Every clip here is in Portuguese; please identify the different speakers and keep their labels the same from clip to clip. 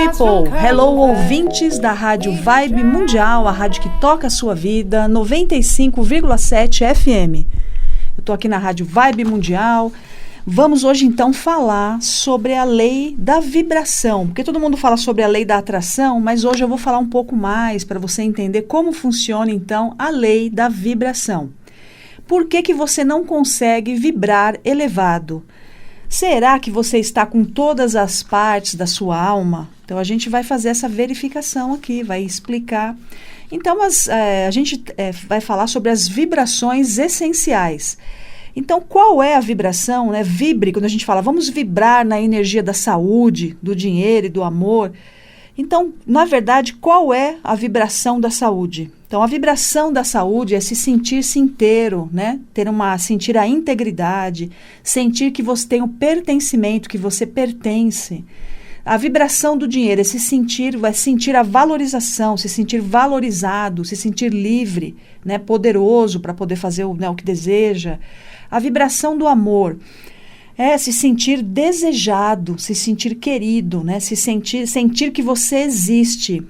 Speaker 1: people! Hello, ouvintes da Rádio Vibe Mundial, a rádio que toca a sua vida, 95,7 FM. Eu tô aqui na Rádio Vibe Mundial. Vamos hoje então falar sobre a lei da vibração, porque todo mundo fala sobre a lei da atração, mas hoje eu vou falar um pouco mais para você entender como funciona então a lei da vibração. Por que que você não consegue vibrar elevado? Será que você está com todas as partes da sua alma? Então, a gente vai fazer essa verificação aqui, vai explicar. Então, a gente vai falar sobre as vibrações essenciais. Então, qual é a vibração? Né? Vibre, quando a gente fala, vamos vibrar na energia da saúde, do dinheiro e do amor. Então, na verdade, qual é a vibração da saúde? Então, a vibração da saúde é se sentir-se inteiro, né? Sentir a integridade, sentir que você tem o pertencimento, que você pertence. A vibração do dinheiro é vai sentir a valorização, se sentir valorizado, se sentir livre, né? Poderoso para poder fazer o que deseja. A vibração do amor é se sentir desejado, se sentir querido, né? Sentir que você existe.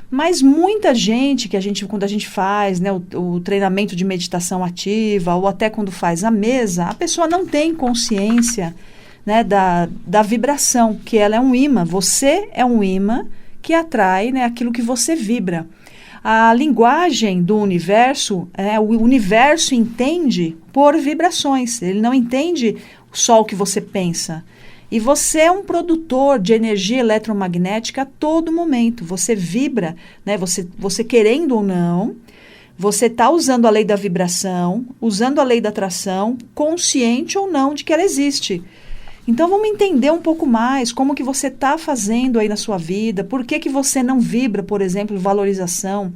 Speaker 1: Mas muita gente, quando a gente faz, né, o treinamento de meditação ativa, ou até quando faz a mesa, a pessoa não tem consciência, né, da vibração, que ela é um imã. Você é um imã que atrai, né, aquilo que você vibra. A linguagem do universo, o universo entende por vibrações, ele não entende só o que você pensa. E você é um produtor de energia eletromagnética a todo momento. Você vibra, né? Você querendo ou não, você está usando a lei da vibração, usando a lei da atração, consciente ou não de que ela existe. Então vamos entender um pouco mais como que você está fazendo aí na sua vida, por que que você não vibra, por exemplo, valorização,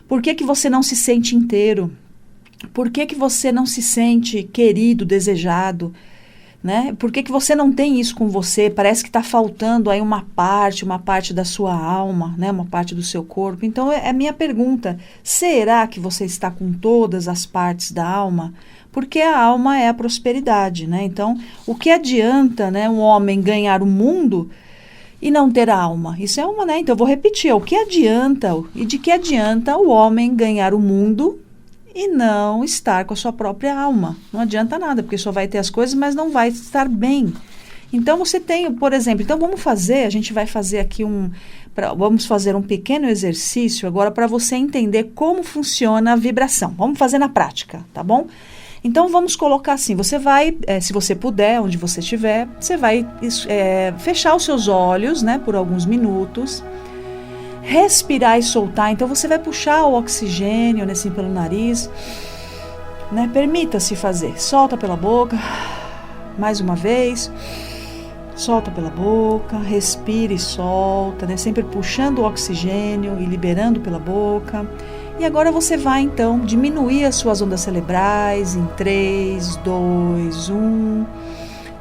Speaker 1: por que que você não se sente inteiro, por que que você não se sente querido, desejado, né? Por que que você não tem isso com você? Parece que está faltando aí uma parte da sua alma, né? Uma parte do seu corpo. Então, é minha pergunta. Será que você está com todas as partes da alma? Porque a alma é a prosperidade, né? Então, o que adianta, né, um homem ganhar o mundo e não ter alma? Isso é uma, né? Então, eu vou repetir. O que adianta e de que adianta o homem ganhar o mundo e não estar com a sua própria alma? Não adianta nada, porque só vai ter as coisas, mas não vai estar bem. Então, você tem, por exemplo, a gente vai fazer aqui vamos fazer um pequeno exercício agora para você entender como funciona a vibração. Vamos fazer na prática, tá bom? Então, vamos colocar assim, você vai, se você puder, onde você estiver, você vai fechar os seus olhos, né, por alguns minutos, respirar e soltar. Então você vai puxar o oxigênio, né, assim, pelo nariz, né? Permita-se fazer. Solta pela boca. Mais uma vez. Solta pela boca, respira e solta, né? Sempre puxando o oxigênio e liberando pela boca. E agora você vai então diminuir as suas ondas cerebrais em 3, 2, 1,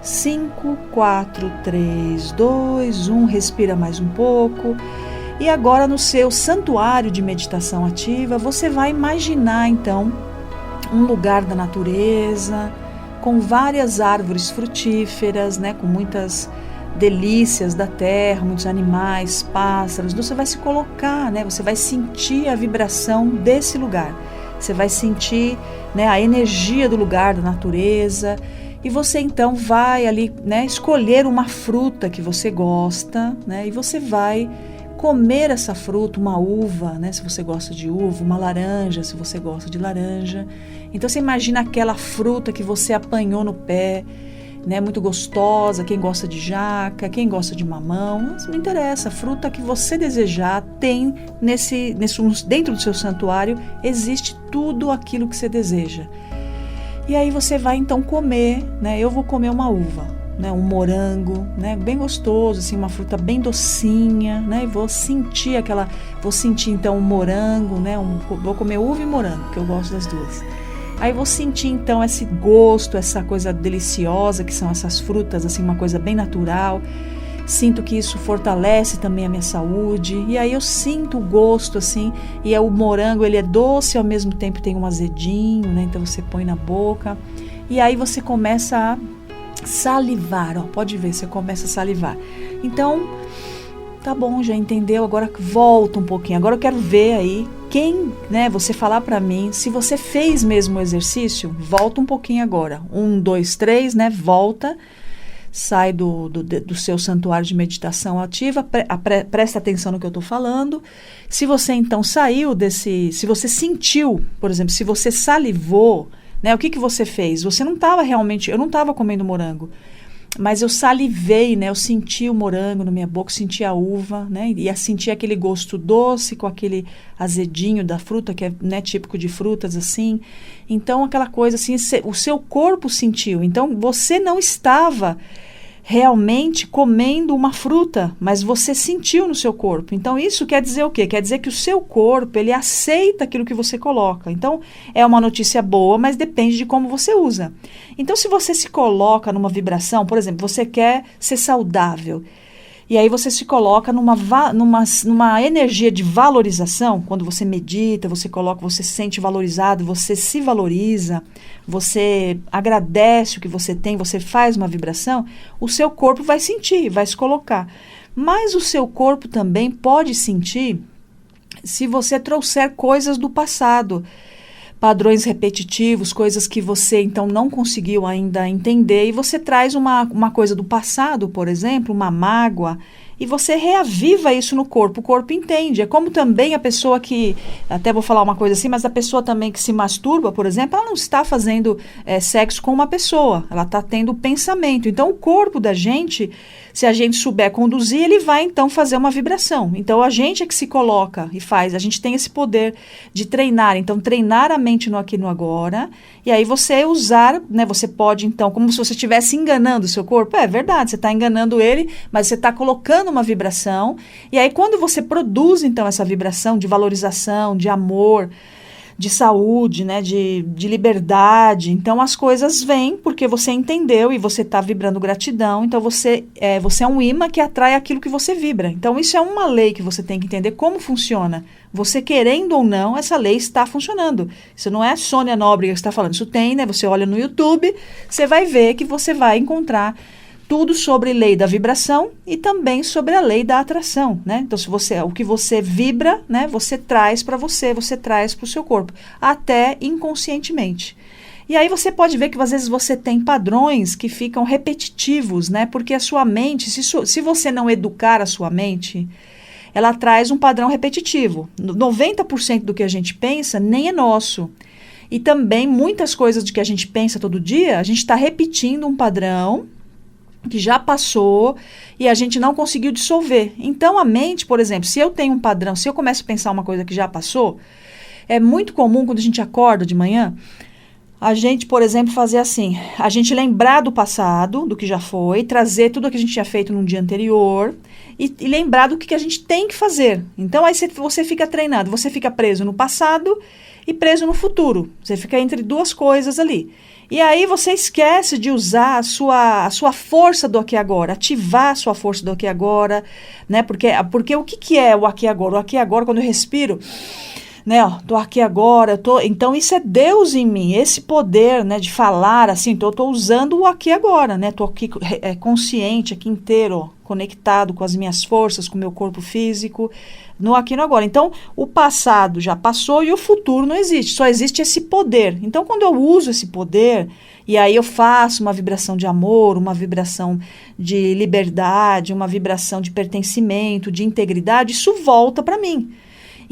Speaker 1: 5, 4, 3, 2, 1. Respira mais um pouco. E agora no seu santuário de meditação ativa, você vai imaginar então um lugar da natureza, com várias árvores frutíferas, né, com muitas delícias da terra, muitos animais, pássaros. Você vai se colocar, né, você vai sentir a vibração desse lugar. Você vai sentir, né, a energia do lugar, da natureza. E você então vai ali, né, escolher uma fruta que você gosta, né, e você vai comer essa fruta, uma uva, né, se você gosta de uva, uma laranja, se você gosta de laranja. Então você imagina aquela fruta que você apanhou no pé, né, muito gostosa, quem gosta de jaca, quem gosta de mamão, não interessa, a fruta que você desejar tem dentro do seu santuário, existe tudo aquilo que você deseja. E aí você vai então comer, né, eu vou comer uma uva, né, um morango, né, bem gostoso, assim, uma fruta bem docinha, né, e vou sentir então um morango, né, vou comer uva e morango, que eu gosto das duas. Aí vou sentir então esse gosto, essa coisa deliciosa que são essas frutas, assim, uma coisa bem natural. Sinto que isso fortalece também a minha saúde. E aí eu sinto o gosto, assim, e o morango, ele é doce, ao mesmo tempo tem um azedinho, né, então você põe na boca. E aí você começa a salivar, ó, pode ver, você começa a salivar. Então, Tá bom, já entendeu, agora volta um pouquinho. Agora eu quero ver aí você falar para mim, se você fez mesmo o exercício, volta um pouquinho agora. 1, 2, 3, volta, sai do seu santuário de meditação ativa, presta atenção no que eu estou falando. Se você então saiu se você sentiu, por exemplo, se você salivou, o que você fez? Você não estava eu não estava comendo morango. Mas eu salivei, eu senti o morango na minha boca, senti a uva, e senti aquele gosto doce com aquele azedinho da fruta, que é típico de frutas, assim. Então, aquela coisa assim, o seu corpo sentiu. Então, você não estava realmente comendo uma fruta, mas você sentiu no seu corpo. Então, isso quer dizer o quê? Quer dizer que o seu corpo, ele aceita aquilo que você coloca. Então, é uma notícia boa, mas depende de como você usa. Então, se você se coloca numa vibração, por exemplo, você quer ser saudável, e aí você se coloca numa energia de valorização, quando você medita, você se sente valorizado, você se valoriza, você agradece o que você tem, você faz uma vibração, o seu corpo vai sentir, vai se colocar. Mas o seu corpo também pode sentir se você trouxer coisas do passado, padrões repetitivos, coisas que você então não conseguiu ainda entender, e você traz uma coisa do passado, por exemplo, uma mágoa, e você reaviva isso no corpo, o corpo entende. É como também a pessoa que, até vou falar uma coisa assim, mas a pessoa também que se masturba, por exemplo, ela não está fazendo sexo com uma pessoa, ela está tendo pensamento. Então o corpo da gente, se a gente souber conduzir, ele vai então fazer uma vibração. Então a gente é que se coloca e faz, a gente tem esse poder de treinar. Então treinar a mente no aqui e no agora, e aí você usar, você pode então, como se você estivesse enganando o seu corpo. É verdade, você está enganando ele, mas você está colocando uma vibração, e aí quando você produz então essa vibração de valorização, de amor, de saúde, de liberdade, então as coisas vêm porque você entendeu e você está vibrando gratidão, então você é um imã que atrai aquilo que você vibra. Então isso é uma lei que você tem que entender como funciona. Você querendo ou não, essa lei está funcionando. Isso não é a Sônia Nóbrega que está falando, isso tem, você olha no YouTube, você vai ver que você vai encontrar tudo sobre lei da vibração e também sobre a lei da atração, Então, o que você vibra, você traz para você traz para o seu corpo, até inconscientemente. E aí você pode ver que às vezes você tem padrões que ficam repetitivos, Porque a sua mente, se você não educar a sua mente, ela traz um padrão repetitivo. 90% do que a gente pensa nem é nosso. E também muitas coisas de que a gente pensa todo dia, a gente está repetindo um padrão que já passou e a gente não conseguiu dissolver. Então, a mente, por exemplo, se eu tenho um padrão, se eu começo a pensar uma coisa que já passou, é muito comum quando a gente acorda de manhã, a gente, por exemplo, fazer assim, a gente lembrar do passado, do que já foi, trazer tudo o que a gente tinha feito no dia anterior e lembrar do que a gente tem que fazer. Então, aí você fica treinado, você fica preso no passado e preso no futuro. Você fica entre duas coisas ali. E aí você esquece de usar a sua força do aqui e agora, ativar a sua força do aqui e agora, Porque o que é o aqui e agora? O aqui e agora, quando eu respiro, tô aqui agora, então isso é Deus em mim, esse poder, de falar assim, eu tô usando o aqui e agora, tô aqui consciente, aqui inteiro, conectado com as minhas forças, com o meu corpo físico, no aqui e no agora. Então, o passado já passou e o futuro não existe, só existe esse poder. Então, quando eu uso esse poder, e aí eu faço uma vibração de amor, uma vibração de liberdade, uma vibração de pertencimento, de integridade, isso volta para mim.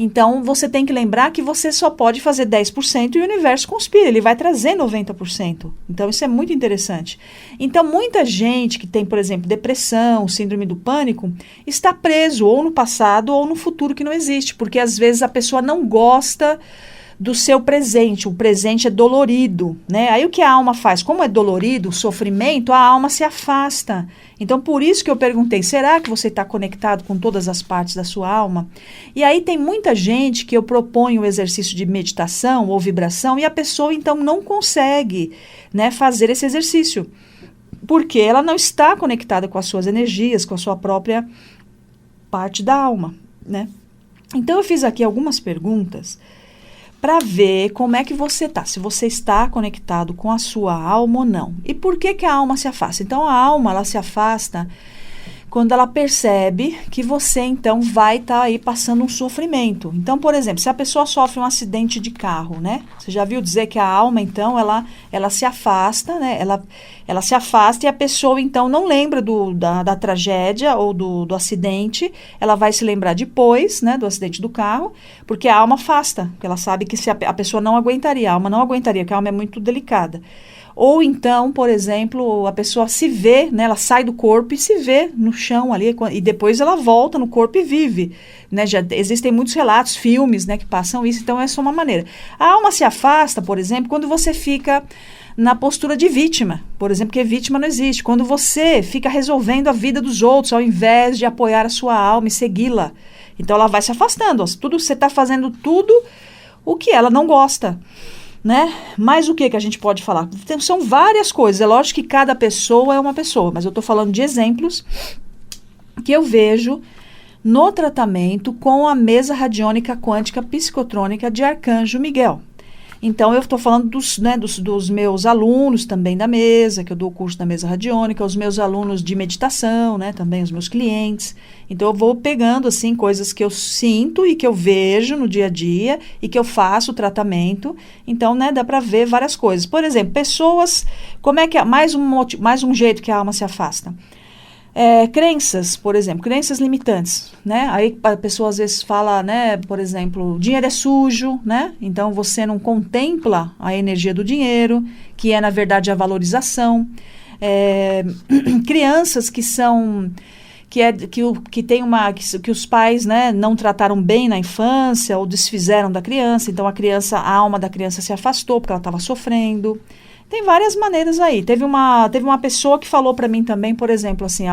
Speaker 1: Então, você tem que lembrar que você só pode fazer 10% e o universo conspira, ele vai trazer 90%. Então, isso é muito interessante. Então, muita gente que tem, por exemplo, depressão, síndrome do pânico, está preso ou no passado ou no futuro que não existe, porque às vezes a pessoa não gosta do seu presente, o presente é dolorido, Aí o que a alma faz? Como é dolorido, o sofrimento, a alma se afasta. Então, por isso que eu perguntei, será que você está conectado com todas as partes da sua alma? E aí tem muita gente que eu proponho o exercício de meditação ou vibração e a pessoa, então, não consegue, fazer esse exercício, porque ela não está conectada com as suas energias, com a sua própria parte da alma, Então, eu fiz aqui algumas perguntas para ver como é que você está, se você está conectado com a sua alma ou não. E por que a alma se afasta? Então, a alma, ela se afasta quando ela percebe que você, então, vai estar aí passando um sofrimento. Então, por exemplo, se a pessoa sofre um acidente de carro, né? Você já viu dizer que a alma, então, ela se afasta, né? Ela se afasta e a pessoa, então, não lembra da tragédia ou do acidente. Ela vai se lembrar depois, né, do acidente do carro, porque a alma afasta. Porque ela sabe que se a pessoa não aguentaria, a alma não aguentaria, porque a alma é muito delicada. Ou então, por exemplo, a pessoa se vê, né, ela sai do corpo e se vê no chão ali, e depois ela volta no corpo e vive. Né? Já existem muitos relatos, filmes, né, que passam isso, então é só uma maneira. A alma se afasta, por exemplo, quando você fica na postura de vítima, por exemplo, porque vítima não existe. Quando você fica resolvendo a vida dos outros, ao invés de apoiar a sua alma e segui-la. Então ela vai se afastando. Você está fazendo tudo o que ela não gosta. Né? Mas o que a gente pode falar? Então, são várias coisas. É lógico que cada pessoa é uma pessoa, mas eu estou falando de exemplos que eu vejo no tratamento com a mesa radiônica quântica psicotrônica de Arcanjo Miguel. Então, eu estou falando dos meus alunos também da mesa, que eu dou o curso da mesa radiônica, os meus alunos de meditação, né, também os meus clientes. Então, eu vou pegando, assim, coisas que eu sinto e que eu vejo no dia a dia e que eu faço o tratamento. Então, né, dá para ver várias coisas. Por exemplo, pessoas, como é que é? Mais um jeito que a alma se afasta. Crenças, por exemplo, crenças limitantes, né? Aí a pessoa às vezes fala, né, por exemplo, dinheiro é sujo, né? Então você não contempla a energia do dinheiro, que é na verdade a valorização. Crianças que são que os pais, né, não trataram bem na infância ou desfizeram da criança, então a alma da criança se afastou porque ela estava sofrendo. Tem várias maneiras aí. Teve uma pessoa que falou para mim também, por exemplo, assim,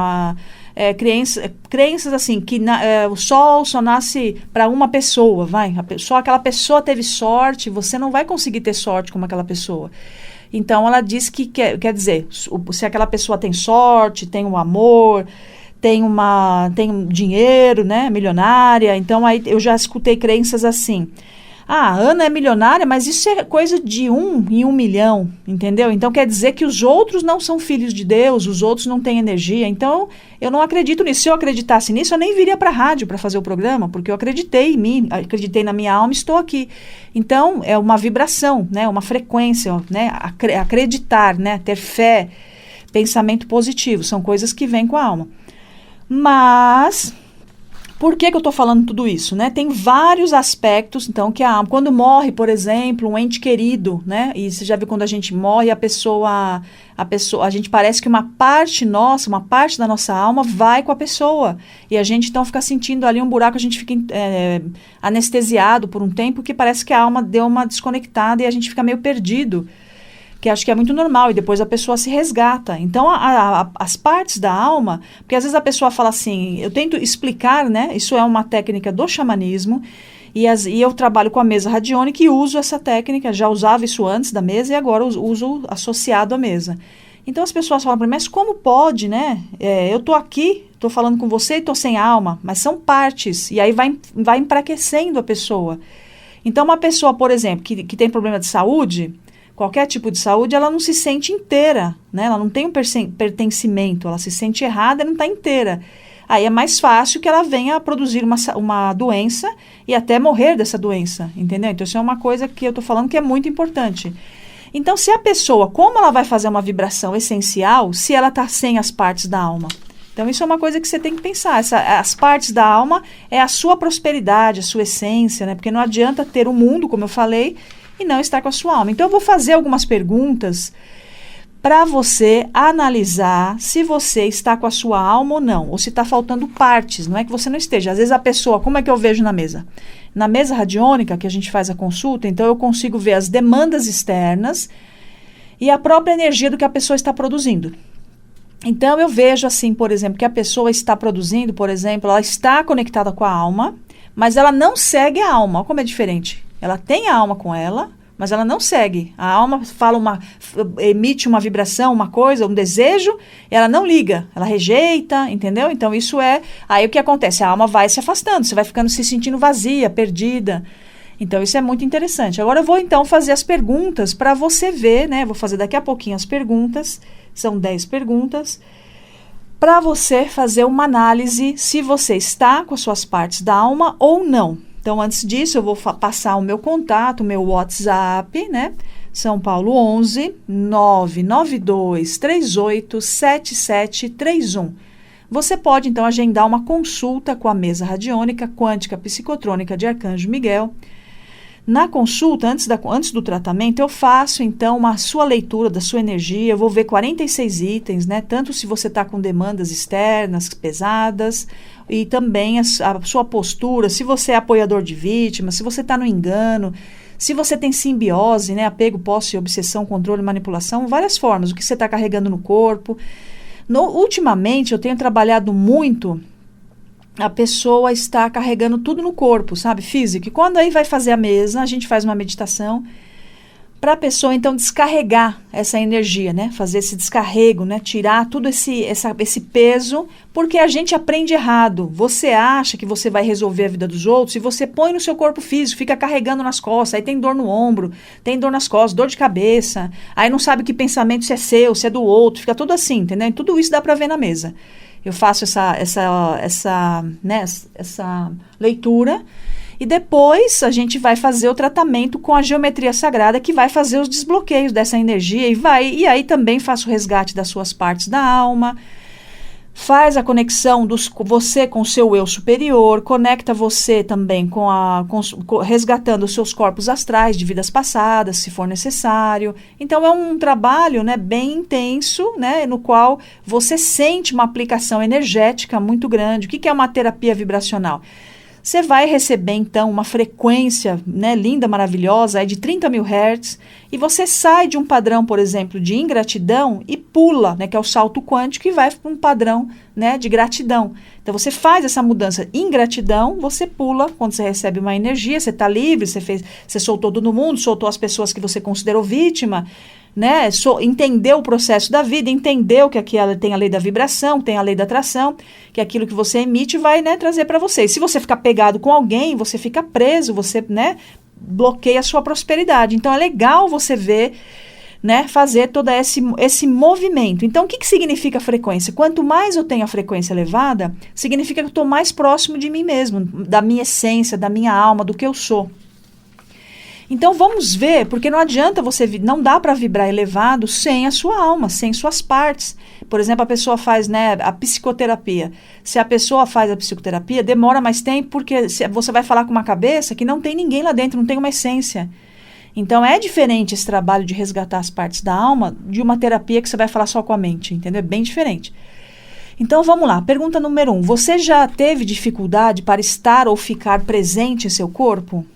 Speaker 1: crenças assim, que o sol só nasce para uma pessoa, só aquela pessoa teve sorte, você não vai conseguir ter sorte como aquela pessoa. Então, ela disse que, quer dizer, se aquela pessoa tem sorte, tem um amor, tem um dinheiro, né, milionária, então aí eu já escutei crenças assim. A Ana é milionária, mas isso é coisa de 1 em 1 milhão, entendeu? Então, quer dizer que os outros não são filhos de Deus, os outros não têm energia. Então, eu não acredito nisso. Se eu acreditasse nisso, eu nem viria para a rádio para fazer o programa, porque eu acreditei em mim, acreditei na minha alma e estou aqui. Então, é uma vibração, né? Uma frequência, né? Acreditar, né? Ter fé, pensamento positivo, são coisas que vêm com a alma. Mas... por que eu estou falando tudo isso, né? Tem vários aspectos, então, que a alma... Quando morre, por exemplo, um ente querido, né? E você já viu quando a gente morre, a gente parece que uma parte nossa, uma parte da nossa alma vai com a pessoa. E a gente, então, fica sentindo ali um buraco, a gente fica anestesiado por um tempo, que parece que a alma deu uma desconectada e a gente fica meio perdido. Que acho que é muito normal, e depois a pessoa se resgata. Então, as partes da alma, porque às vezes a pessoa fala assim, eu tento explicar, né, isso é uma técnica do xamanismo, e eu trabalho com a mesa radiônica e uso essa técnica, já usava isso antes da mesa e agora uso associado à mesa. Então, as pessoas falam para mim, mas como pode, né, eu estou aqui, estou falando com você e estou sem alma, mas são partes, e aí vai enfraquecendo a pessoa. Então, uma pessoa, por exemplo, que tem problema de saúde... qualquer tipo de saúde, ela não se sente inteira, né? Ela não tem um pertencimento, ela se sente errada e não está inteira. Aí é mais fácil que ela venha a produzir uma doença e até morrer dessa doença, entendeu? Então, isso é uma coisa que eu estou falando que é muito importante. Então, se a pessoa, como ela vai fazer uma vibração essencial se ela está sem as partes da alma? Então, isso é uma coisa que você tem que pensar. As partes da alma é a sua prosperidade, a sua essência, né? Porque não adianta ter o mundo, como eu falei, e não estar com a sua alma. Então, eu vou fazer algumas perguntas para você analisar se você está com a sua alma ou não, ou se está faltando partes, não é que você não esteja. Às vezes a pessoa, como é que eu vejo na mesa? Na mesa radiônica, que a gente faz a consulta, então eu consigo ver as demandas externas e a própria energia do que a pessoa está produzindo. Então, eu vejo assim, por exemplo, que a pessoa está produzindo, por exemplo, ela está conectada com a alma, mas ela não segue a alma. Olha como é diferente. Ela tem a alma com ela, mas ela não segue. A alma emite uma vibração, uma coisa, um desejo, ela não liga, ela rejeita, entendeu? Então, isso é... Aí, o que acontece? A alma vai se afastando, você vai ficando se sentindo vazia, perdida. Então, isso é muito interessante. Agora, eu vou, então, fazer as perguntas para você ver, né? Vou fazer daqui a pouquinho as perguntas, são 10 perguntas, para você fazer uma análise se você está com as suas partes da alma ou não. Então, antes disso, eu vou passar o meu contato, o meu WhatsApp, né? São Paulo 11 992 38 7731. Você pode, então, agendar uma consulta com a mesa radiônica quântica psicotrônica de Arcanjo Miguel. Na consulta, antes do tratamento, eu faço, então, uma sua leitura da sua energia. Eu vou ver 46 itens, né? Tanto se você está com demandas externas, pesadas, e também a sua postura, se você é apoiador de vítima, se você está no engano, se você tem simbiose, né? Apego, posse, obsessão, controle, manipulação, várias formas, o que você está carregando no corpo. Ultimamente, eu tenho trabalhado muito, a pessoa está carregando tudo no corpo, sabe, físico. E quando aí vai fazer a mesa, a gente faz uma meditação para a pessoa, então, descarregar essa energia, né? Fazer esse descarrego, né? Tirar tudo esse peso, porque a gente aprende errado. Você acha que você vai resolver a vida dos outros e você põe no seu corpo físico, fica carregando nas costas, aí tem dor no ombro, tem dor nas costas, dor de cabeça, aí não sabe que pensamento se é seu, se é do outro, fica tudo assim, entendeu? E tudo isso dá para ver na mesa. Eu faço essa leitura e depois a gente vai fazer o tratamento com a geometria sagrada que vai fazer os desbloqueios dessa energia e aí também faço o resgate das suas partes da alma, faz a conexão você com o seu eu superior, conecta você também resgatando os seus corpos astrais de vidas passadas, se for necessário. Então, é um trabalho, né, bem intenso, né, no qual você sente uma aplicação energética muito grande. O que é uma terapia vibracional? Você vai receber, então, uma frequência, né, linda, maravilhosa, de 30 mil Hz, e você sai de um padrão, por exemplo, de ingratidão e pula, né, que é o salto quântico, e vai para um padrão, né, de gratidão. Então, você faz essa mudança. Ingratidão, você pula, quando você recebe uma energia, você está livre, você soltou todo mundo, soltou as pessoas que você considerou vítima, né, entendeu o processo da vida, entendeu que aqui ela tem a lei da vibração, tem a lei da atração, que aquilo que você emite vai, né, trazer para você. E se você ficar pegado com alguém, você fica preso, você, né, bloqueia a sua prosperidade. Então, é legal você ver, né, fazer todo esse movimento. Então, o que significa frequência? Quanto mais eu tenho a frequência elevada, significa que eu estou mais próximo de mim mesmo, da minha essência, da minha alma, do que eu sou. Então, vamos ver, porque não adianta não dá para vibrar elevado sem a sua alma, sem suas partes. Por exemplo, a pessoa faz, né, a psicoterapia. Se a pessoa faz a psicoterapia, demora mais tempo, porque você vai falar com uma cabeça que não tem ninguém lá dentro, não tem uma essência. Então, é diferente esse trabalho de resgatar as partes da alma de uma terapia que você vai falar só com a mente, entendeu? É bem diferente. Então, vamos lá. Pergunta número 1. Você já teve dificuldade para estar ou ficar presente em seu corpo?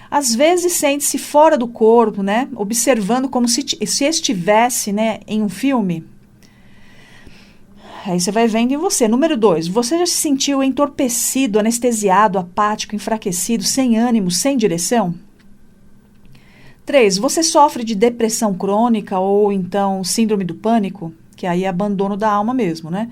Speaker 1: Às vezes sente-se fora do corpo, né? Observando como se estivesse, né, em um filme. Aí você vai vendo em você. Número 2, você já se sentiu entorpecido, anestesiado, apático, enfraquecido, sem ânimo, sem direção? 3, você sofre de depressão crônica ou então síndrome do pânico? Que aí é abandono da alma mesmo, né?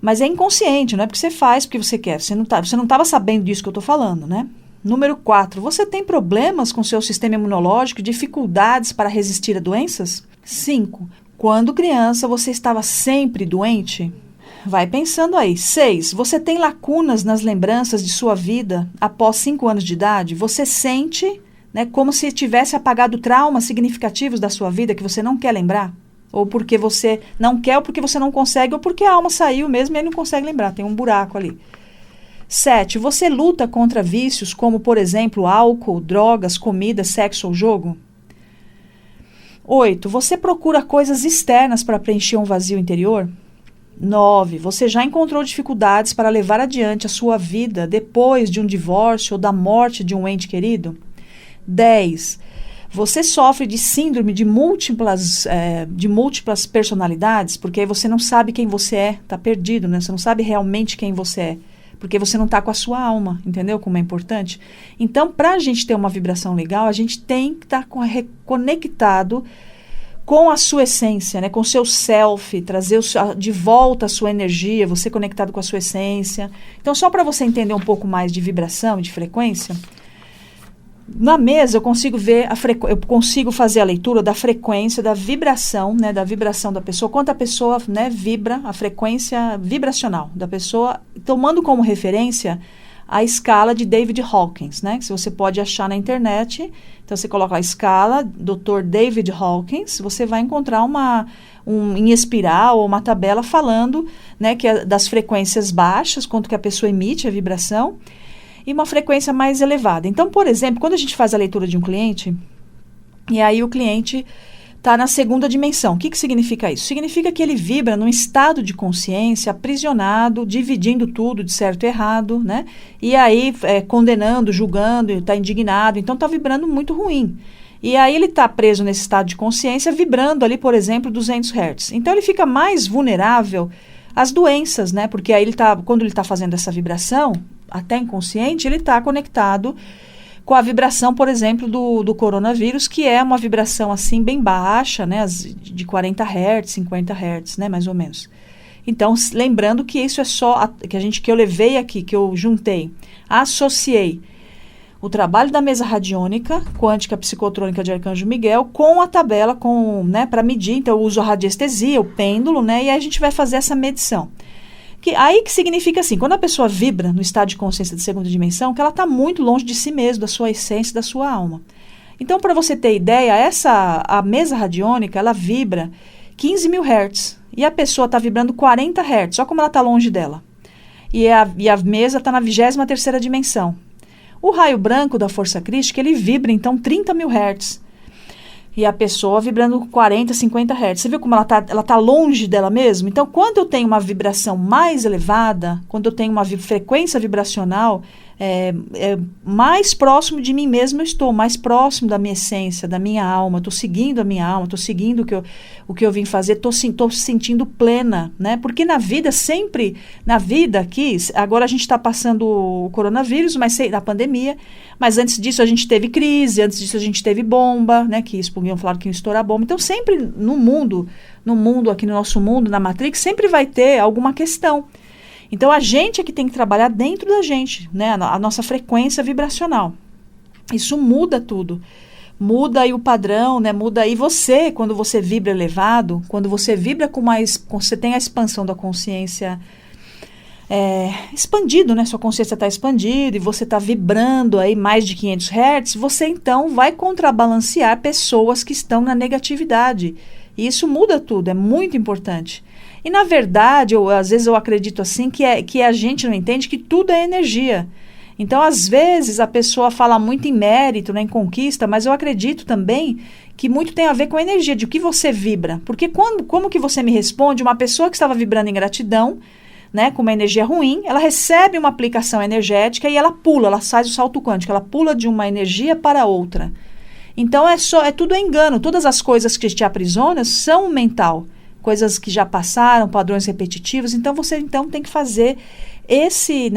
Speaker 1: Mas é inconsciente, não é porque você faz porque você quer. Você não estava sabendo disso que eu estou falando, né? Número 4, você tem problemas com seu sistema imunológico, dificuldades para resistir a doenças? 5, quando criança você estava sempre doente? Vai pensando aí. 6, você tem lacunas nas lembranças de sua vida após 5 anos de idade? Você sente, né, como se tivesse apagado traumas significativos da sua vida que você não quer lembrar? Ou porque você não quer, ou porque você não consegue, ou porque a alma saiu mesmo e aí não consegue lembrar, tem um buraco ali. 7, você luta contra vícios como, por exemplo, álcool, drogas, comida, sexo ou jogo? 8, você procura coisas externas para preencher um vazio interior? 9, você já encontrou dificuldades para levar adiante a sua vida depois de um divórcio ou da morte de um ente querido? 10, você sofre de síndrome de múltiplas personalidades, porque aí você não sabe quem você é, está perdido, né? Você não sabe realmente quem você é. Porque você não está com a sua alma, entendeu como é importante? Então, para a gente ter uma vibração legal, a gente tem que estar conectado com a sua essência, né? Com o seu self, trazer de volta a sua energia, você conectado com a sua essência. Então, só para você entender um pouco mais de vibração e de frequência, Na mesa eu consigo ver eu consigo fazer a leitura da frequência, da vibração, né, da vibração da pessoa, quanto a pessoa, né, vibra, a frequência vibracional da pessoa, tomando como referência a escala de David Hawkins, né, que você pode achar na internet. Então você coloca a escala Dr. David Hawkins, você vai encontrar em espiral ou uma tabela falando, né, que das frequências baixas, quanto que a pessoa emite a vibração, e uma frequência mais elevada. Então, por exemplo, quando a gente faz a leitura de um cliente, e aí o cliente está na segunda dimensão. O que significa isso? Significa que ele vibra num estado de consciência aprisionado, dividindo tudo de certo e errado, né? E aí condenando, julgando, está indignado. Então, está vibrando muito ruim. E aí ele está preso nesse estado de consciência, vibrando ali, por exemplo, 200 Hz. Então, ele fica mais vulnerável às doenças, né? Porque aí quando ele está fazendo essa vibração, até inconsciente, ele está conectado com a vibração, por exemplo, do coronavírus, que é uma vibração assim bem baixa, né, de 40 Hz, 50 Hz, né, mais ou menos. Então, lembrando que isso é só que eu levei aqui, que eu juntei, associei o trabalho da mesa radiônica quântica psicotrônica de Arcanjo Miguel com a tabela né, para medir. Então, eu uso a radiestesia, o pêndulo, né, e aí a gente vai fazer essa medição. Aí que significa assim, quando a pessoa vibra no estado de consciência de segunda dimensão, que ela está muito longe de si mesma, da sua essência, da sua alma. Então, para você ter ideia, a mesa radiônica, ela vibra 15.000 Hz. E a pessoa está vibrando 40 Hz, só como ela está longe dela. E a mesa está na 23ª dimensão. O raio branco da força crística, ele vibra, então, 30.000 Hz. E a pessoa vibrando 40, 50 Hz. Você viu como ela tá longe dela mesma? Então, quando eu tenho uma vibração mais elevada, quando eu tenho uma frequência vibracional mais próximo de mim mesma eu estou, mais próximo da minha essência, da minha alma. Estou seguindo a minha alma, estou seguindo o que eu vim fazer, estou sentindo plena, né? Porque na vida aqui, agora a gente está passando o coronavírus, a pandemia, mas antes disso a gente teve crise, antes disso a gente teve bomba, né? Que falaram que ia estourar bomba. Então, sempre no mundo, aqui no nosso mundo, na Matrix, sempre vai ter alguma questão. Então, a gente é que tem que trabalhar dentro da gente, né? A nossa frequência vibracional. Isso muda tudo. Muda aí o padrão, né? Muda aí você, quando você vibra elevado, quando você vibra você tem a expansão da consciência expandido, né? Sua consciência está expandida e você está vibrando aí mais de 500 Hz, você então vai contrabalancear pessoas que estão na negatividade. E isso muda tudo, é muito importante. E, na verdade, às vezes eu acredito assim, que a gente não entende que tudo é energia. Então, às vezes, a pessoa fala muito em mérito, né, em conquista, mas eu acredito também que muito tem a ver com a energia, de o que você vibra. Porque como que você me responde, uma pessoa que estava vibrando em gratidão, né, com uma energia ruim, ela recebe uma aplicação energética e ela faz o salto quântico, ela pula de uma energia para outra. Então, tudo engano. Todas as coisas que te aprisionam são mental. Coisas que já passaram, padrões repetitivos. Então, você tem que fazer esse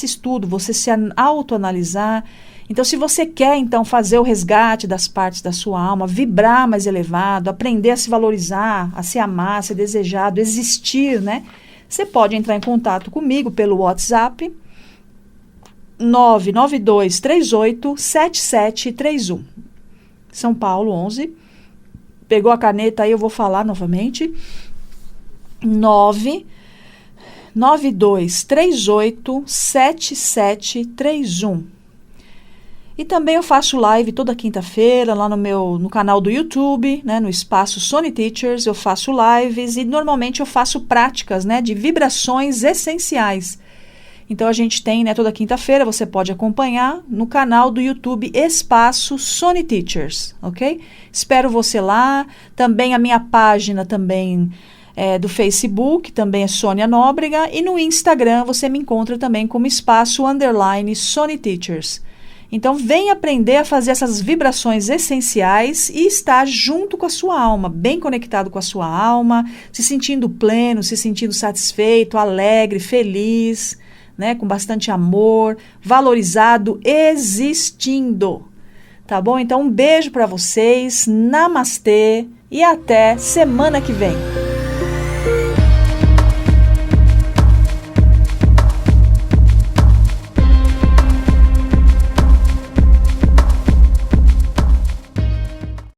Speaker 1: estudo, você se autoanalisar. Então, se você quer, então, fazer o resgate das partes da sua alma, vibrar mais elevado, aprender a se valorizar, a se amar, a ser desejado, existir, né? Você pode entrar em contato comigo pelo WhatsApp 992387731. São Paulo, 11. Pegou a caneta aí, eu vou falar novamente. 992387731. E também eu faço live toda quinta-feira lá no canal do YouTube, né, no espaço Sony Teachers. Eu faço lives e normalmente eu faço práticas, né, de vibrações essenciais. Então, a gente tem, né, toda quinta-feira, você pode acompanhar no canal do YouTube Espaço Sony Teachers, ok? Espero você lá. Também a minha página também do Facebook, também é Sônia Nóbrega. E no Instagram você me encontra também como Espaço _Sony Teachers. Então, vem aprender a fazer essas vibrações essenciais e estar junto com a sua alma, bem conectado com a sua alma, se sentindo pleno, se sentindo satisfeito, alegre, feliz, né, com bastante amor, valorizado, existindo. Tá bom? Então, um beijo para vocês, namastê e até semana que vem.